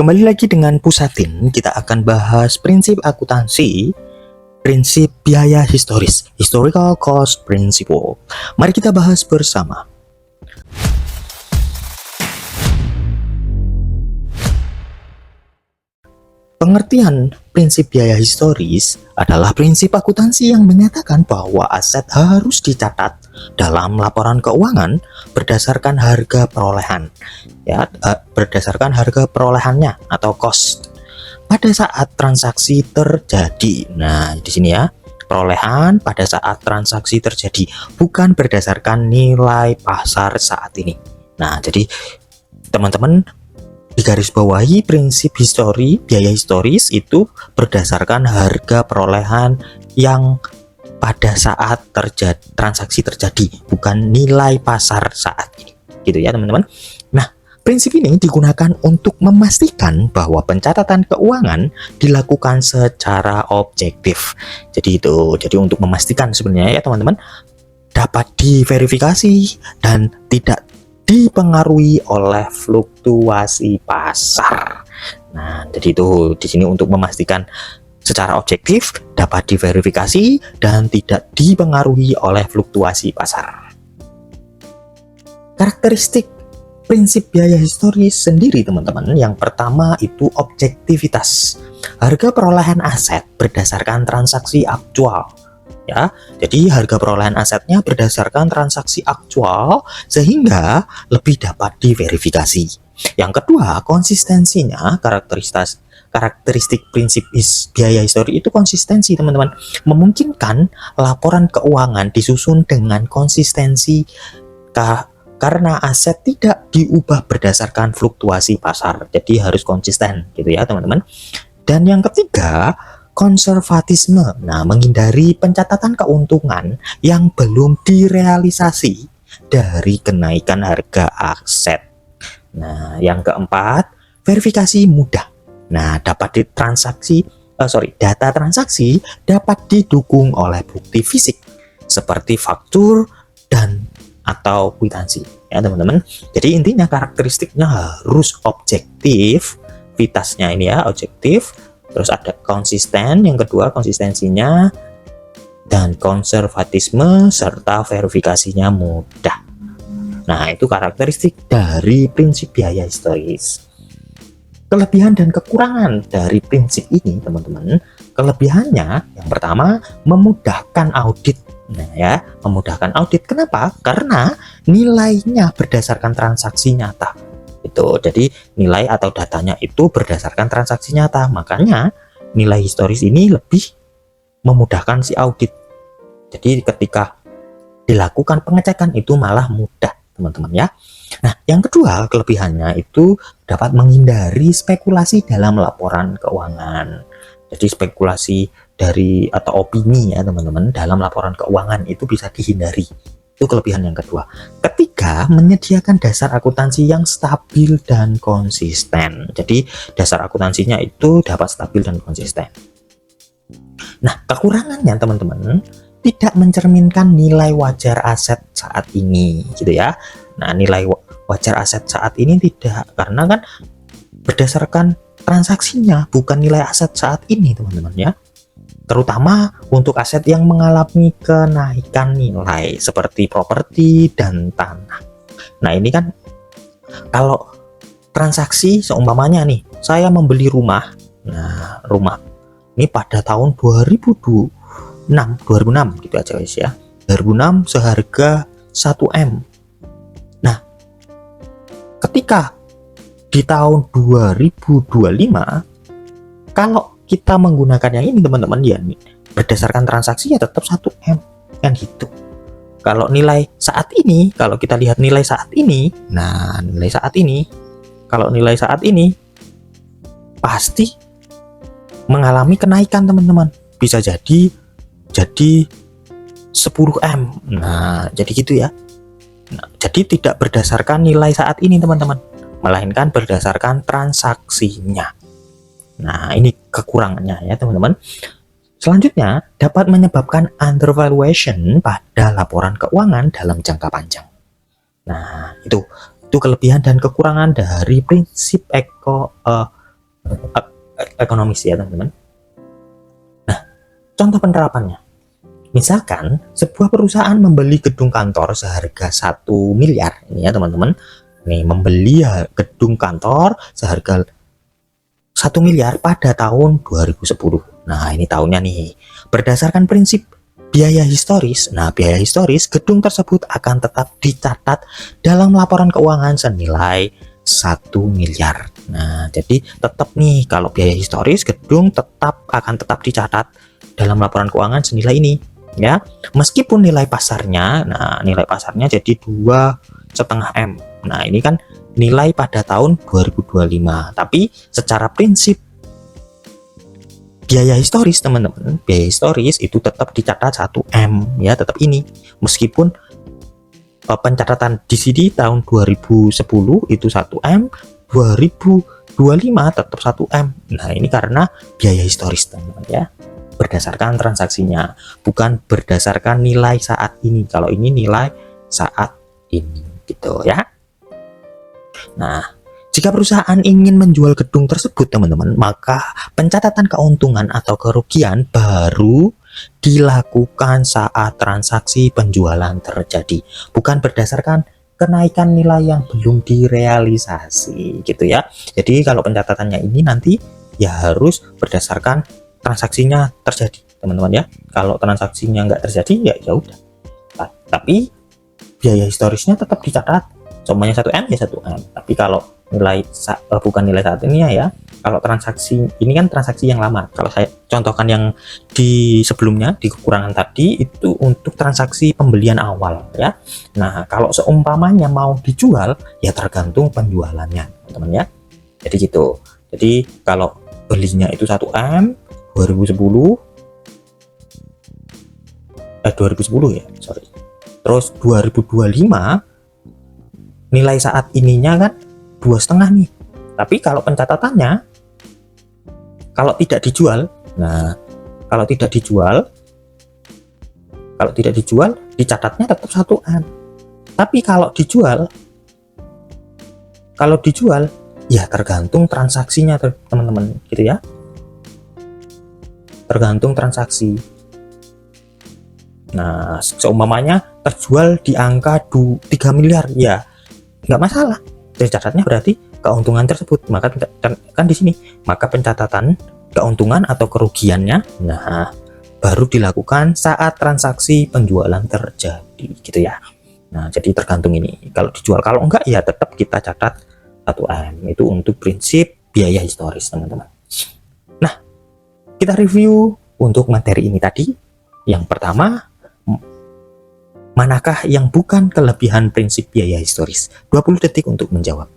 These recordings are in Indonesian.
Kembali lagi dengan Pusatin, kita akan bahas prinsip akuntansi, prinsip biaya historis, historical cost principle. Mari kita bahas bersama. Pengertian prinsip biaya historis adalah prinsip akuntansi yang menyatakan bahwa aset harus dicatat dalam laporan keuangan berdasarkan harga perolehan, berdasarkan harga perolehannya atau cost pada saat transaksi terjadi. Nah, di sini ya, perolehan pada saat transaksi terjadi, bukan berdasarkan nilai pasar saat ini. Nah, jadi teman-teman digarisbawahi prinsip biaya historis itu berdasarkan harga perolehan yang pada saat transaksi terjadi, bukan nilai pasar saat ini, gitu ya teman-teman. Nah, prinsip ini digunakan untuk memastikan bahwa pencatatan keuangan dilakukan secara objektif. Jadi untuk memastikan sebenarnya ya teman-teman, dapat diverifikasi dan tidak dipengaruhi oleh fluktuasi pasar. Nah, jadi itu di sini untuk memastikan secara objektif, dapat diverifikasi dan tidak dipengaruhi oleh fluktuasi pasar. Karakteristik prinsip biaya historis sendiri teman-teman, yang pertama itu objektivitas. Harga perolehan aset berdasarkan transaksi aktual. Ya, jadi harga perolehan asetnya berdasarkan transaksi aktual sehingga lebih dapat diverifikasi. Yang kedua, konsistensinya, karakteristik prinsip biaya histori itu konsistensi teman-teman, memungkinkan laporan keuangan disusun dengan konsistensi karena aset tidak diubah berdasarkan fluktuasi pasar. Jadi harus konsisten gitu ya teman-teman. Dan yang ketiga, konservatisme. Nah, menghindari pencatatan keuntungan yang belum direalisasi dari kenaikan harga aset. Nah, yang keempat, verifikasi mudah. Nah, data transaksi dapat didukung oleh bukti fisik seperti faktur dan atau kwitansi. Ya, teman-teman. Jadi intinya karakteristiknya harus objektif, vitasnya ini ya, objektif. Terus ada konsisten, yang kedua konsistensinya, dan konservatisme serta verifikasinya mudah. Nah, itu karakteristik dari prinsip biaya historis. Kelebihan dan kekurangan dari prinsip ini teman-teman. Kelebihannya yang pertama, memudahkan audit. Nah ya, memudahkan audit. Kenapa? Karena nilainya berdasarkan transaksi nyata. Jadi nilai atau datanya itu berdasarkan transaksi nyata, makanya nilai historis ini lebih memudahkan si audit. Jadi ketika dilakukan pengecekan itu malah mudah teman-teman ya. Nah, yang kedua kelebihannya itu dapat menghindari spekulasi dalam laporan keuangan. Jadi spekulasi dari atau opini ya teman-teman dalam laporan keuangan itu bisa dihindari. Itu kelebihan yang kedua. Ketiga, menyediakan dasar akuntansi yang stabil dan konsisten. Jadi dasar akuntansinya itu dapat stabil dan konsisten. Nah, kekurangannya teman-teman, tidak mencerminkan nilai wajar aset saat ini gitu ya. Nah, nilai wajar aset saat ini tidak, karena kan berdasarkan transaksinya, bukan nilai aset saat ini teman-teman ya. Terutama untuk aset yang mengalami kenaikan nilai seperti properti dan tanah. Nah, ini kan kalau transaksi seumpamanya nih, saya membeli rumah. Nah, rumah ini pada tahun 2006 gitu aja guys ya. 2006 seharga 1M. Nah, ketika di tahun 2025 kalau kita menggunakan yang ini teman-teman ya, berdasarkan transaksi ya tetap 1M kan gitu. Kalau nilai saat ini, kalau kita lihat nilai saat ini, nah nilai saat ini, kalau nilai saat ini pasti mengalami kenaikan teman-teman, bisa jadi 10M. Nah, jadi gitu ya. Nah, jadi tidak berdasarkan nilai saat ini teman-teman, melainkan berdasarkan transaksinya. Nah, ini kekurangannya ya teman-teman. Selanjutnya, dapat menyebabkan undervaluation pada laporan keuangan dalam jangka panjang. Nah, itu kelebihan dan kekurangan dari prinsip ekonomis ya teman-teman. Nah, contoh penerapannya. Misalkan sebuah perusahaan membeli gedung kantor seharga 1 miliar, ini ya teman-teman. Nih, membeli gedung kantor seharga 1 miliar pada tahun 2010. Nah, ini tahunnya nih. Berdasarkan prinsip biaya historis, nah biaya historis gedung tersebut akan tetap dicatat dalam laporan keuangan senilai 1 miliar. Nah, jadi tetap nih kalau biaya historis gedung akan tetap dicatat dalam laporan keuangan senilai ini ya. Meskipun nilai pasarnya, nah nilai pasarnya jadi 2,5 M. Nah, ini kan nilai pada tahun 2025. Tapi secara prinsip biaya historis teman-teman, biaya historis itu tetap dicatat 1 M ya, tetap ini. Meskipun pencatatan di sini tahun 2010 itu 1 M, 2025 tetap 1 M. Nah, ini karena biaya historis teman-teman ya. Berdasarkan transaksinya, bukan berdasarkan nilai saat ini. Kalau ini nilai saat ini gitu ya. Nah, jika perusahaan ingin menjual gedung tersebut teman-teman, maka pencatatan keuntungan atau kerugian baru dilakukan saat transaksi penjualan terjadi, bukan berdasarkan kenaikan nilai yang belum direalisasi gitu ya. Jadi kalau pencatatannya ini nanti ya harus berdasarkan transaksinya terjadi teman-teman ya. Kalau transaksinya nggak terjadi ya udah. Tapi biaya historisnya tetap dicatat, semuanya 1 M ya 1 M. Tapi kalau nilai bukan nilai saat ini ya, kalau transaksi ini kan transaksi yang lama. Kalau saya contohkan yang di sebelumnya di kekurangan tadi itu untuk transaksi pembelian awal ya. Nah, kalau seumpamanya mau dijual ya tergantung penjualannya teman-teman ya. Jadi gitu. Jadi kalau belinya itu 1 M 2010 ya, sorry. Terus 2025 nilai saat ininya kan 2,5 nih. Tapi kalau pencatatannya kalau tidak dijual, nah kalau tidak dijual dicatatnya tetap 1 M. Tapi kalau dijual ya tergantung transaksinya teman-teman gitu ya. Tergantung transaksi. Nah, seumpamanya terjual di angka 3 miliar ya nggak masalah, catatnya berarti keuntungan tersebut. Maka kan di sini maka pencatatan keuntungan atau kerugiannya nah baru dilakukan saat transaksi penjualan terjadi gitu ya. Nah, jadi tergantung ini kalau dijual. Kalau enggak ya tetap kita catat 1 M. Itu untuk prinsip biaya historis teman-teman. Nah, kita review untuk materi ini tadi. Yang pertama, manakah yang bukan kelebihan prinsip biaya historis? 20 detik untuk menjawab.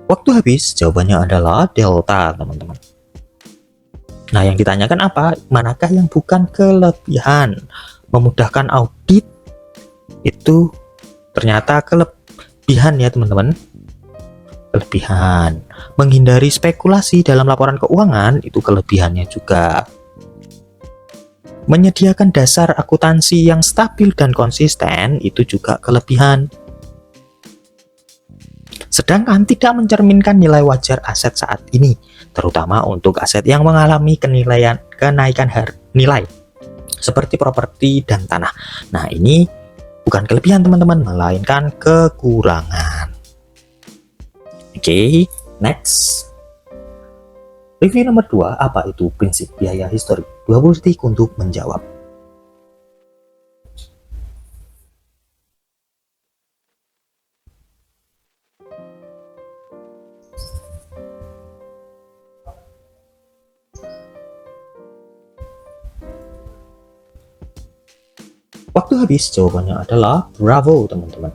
Waktu habis, jawabannya adalah delta, teman-teman. Nah, yang ditanyakan apa? Manakah yang bukan kelebihan? Memudahkan audit itu ternyata kelebihan ya, teman-teman. Kelebihan. Menghindari spekulasi dalam laporan keuangan itu kelebihannya juga. Menyediakan dasar akuntansi yang stabil dan konsisten itu juga kelebihan. Sedangkan tidak mencerminkan nilai wajar aset saat ini, terutama untuk aset yang mengalami kenaikan nilai seperti properti dan tanah. Nah, ini bukan kelebihan teman-teman, melainkan kekurangan. Oke, next. Review nomor 2, apa itu prinsip biaya histori? 20 detik untuk menjawab. Waktu habis, jawabannya adalah bravo teman-teman.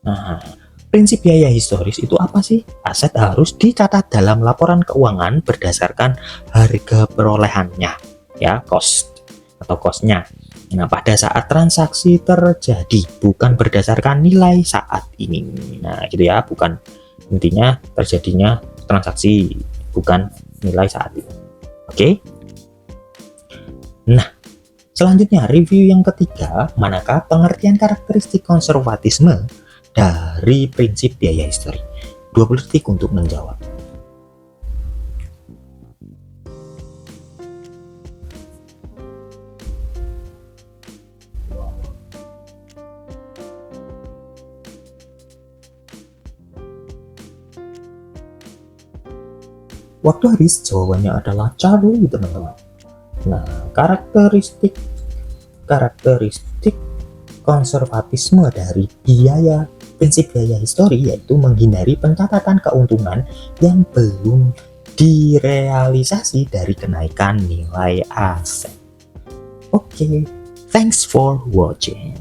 Nah, prinsip biaya historis itu apa sih? Aset harus dicatat dalam laporan keuangan berdasarkan harga perolehannya, ya, cost atau costnya. Nah, pada saat transaksi terjadi, bukan berdasarkan nilai saat ini. Nah, gitu ya, bukan intinya terjadinya transaksi, bukan nilai saat ini. Oke. Nah, selanjutnya review yang ketiga, manakah pengertian karakteristik konservatisme dari prinsip biaya histori? 20 detik untuk menjawab. Waktu habis, jawabannya adalah Charlie, teman-teman. Nah, karakteristik konservatisme dari prinsip biaya histori yaitu menghindari pencatatan keuntungan yang belum direalisasi dari kenaikan nilai aset. Oke, thanks for watching.